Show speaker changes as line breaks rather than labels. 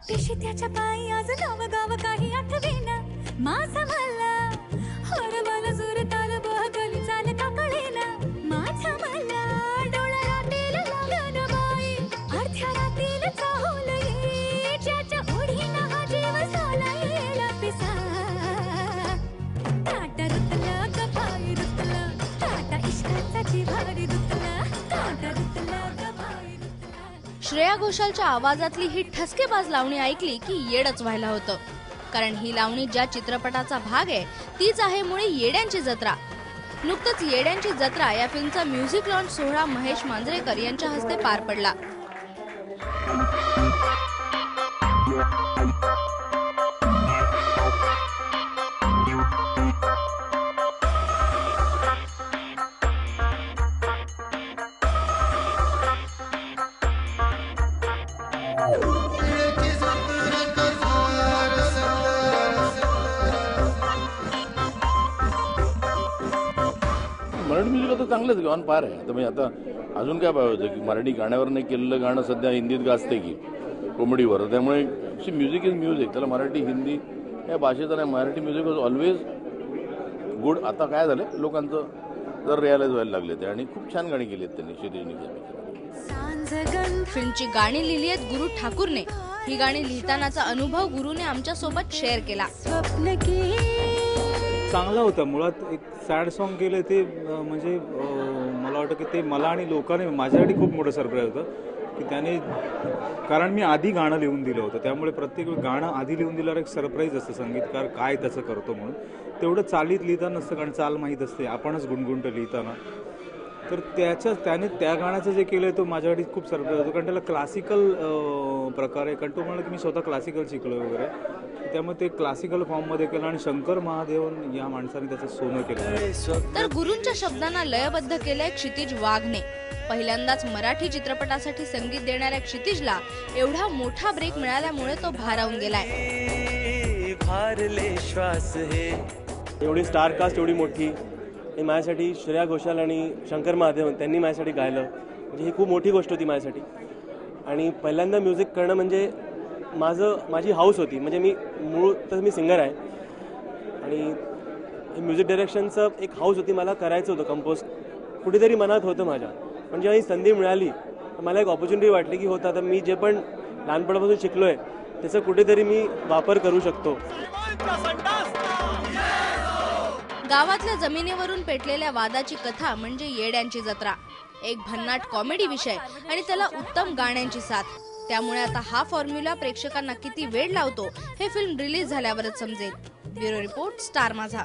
त्याच्या पायी आज गाव गाव काही आठवेना माझा मला हरवला जोर ताल बहगली चाल का कळेना माझा मला डोळा रातील लागन बाई अर्ध्या रातील चाहूल ये ज्याच्या ओढीना हा जीव झाला येला पिसा काटा रुतला ग पाय रुतला काटा इश्काचा जिव्हारी रुतला काटा रुतला ग पाय रुतला।
श्रेया घोषालच्या आवाजातली ही ठसकेबाज लावणी ऐकली की येडच व्हायला होतं, कारण ही लावणी ज्या चित्रपटाचा भाग आहे तीच आहे मुळे येड्यांची जत्रा। नुकतंच येड्यांची जत्रा या फिल्मचा म्युझिक लॉन्च सोहळा महेश मांजरेकर यांच्या हस्ते पार पडला।
मराठी म्युझिक आता चांगलंच गाऊन पार आहे। आता म्हणजे आता अजून काय पाहिजे होतं की मराठी गाण्यावर नाही केलेलं गाणं सध्या हिंदीत गाजते की कॉमेडीवर, त्यामुळे म्युझिक इज म्युझिक, त्याला मराठी हिंदी या भाषेचा नाही, Marathi music was always good. आता काय झालं लोकांचं जर रिअलाइज व्हायला लागले ते, आणि खूप छान गाणी केली आहेत त्यांनी शिरीषने।
फिल्मची गाणी लिहिली आहेत गुरु ठाकूरने। ही गाणी लिहितानाचा अनुभव गुरुने आमच्या सोबत शेअर केला।
चांगला होता, मुळात एक सॅड सॉन्ग केलं ते म्हणजे मला वाटतं की ते मला आणि लोकांनी माझ्यासाठी खूप मोठं सरप्राईज होतं की त्याने, कारण मी आधी गाणं लिहून दिलं होतं, त्यामुळे प्रत्येक गाणं आधी लिहून दिल्यावर एक सरप्राईज असतं संगीतकार काय त्याचं करतो म्हणून। तेवढं चालीत लिहिताना नसतं, कारण चाल माहीत असते आपणच गुणगुणतं लिहिताना, तर त्याने त्या गाण्याचं जे केलं आहे तो माझ्यासाठी खूप सरप्राईज होतो, कारण त्याला क्लासिकल प्रकारे, कारण तो म्हणलं की मी स्वतः क्लासिकल शिकलो वगैरे, त्यामुळे ते क्लासिकल फॉर्ममध्ये केलं आणि शंकर महादेवन या माणसाने त्याचं सोनं केलं।
तर गुरूंच्या शब्दांना लयबद्ध केलंय क्षितिज वाघने। पहिल्यांदाच मराठी चित्रपटासाठी संगीत देणाऱ्या क्षितिजला एवढा मोठा ब्रेक मिळाल्यामुळे तो भारावून गेलाय।
एवढी स्टार कास्ट एवढी मोठी, माझ्यासाठी श्रेया घोषाल आणि शंकर महादेवन त्यांनी माझ्यासाठी गायलं, म्हणजे ही खूप मोठी गोष्ट होती माझ्यासाठी। आणि पहिल्यांदा म्युझिक करणं म्हणजे माझी हाऊस होती, म्हणजे मूळ तर मी सिंगर आहे आणि म्युझिक डायरेक्शनचं एक हाऊस होती, मला करायचं होतं कंपोज, कुठेतरी मनात होतं माझ्या। पण जेव्हा ही संधी मिळाली तर मला एक ऑपॉर्च्युनिटी वाटली की होता, आता मी जे पण लहानपणापासून शिकलो आहे त्याचा कुठेतरी मी वापर करू शकतो।
गावातल्या जमिनीवरून पेटलेल्या वादाची कथा म्हणजे येड्यांची जत्रा, एक भन्नाट कॉमेडी विषय आणि त्याला उत्तम गाण्यांची साथ। त्यामुळे आता हा फॉर्म्युला प्रेक्षकांना किती वेळ लावतो हे फिल्म रिलीज झाल्यावरच समजेल। ब्युरो रिपोर्ट, स्टार माझा।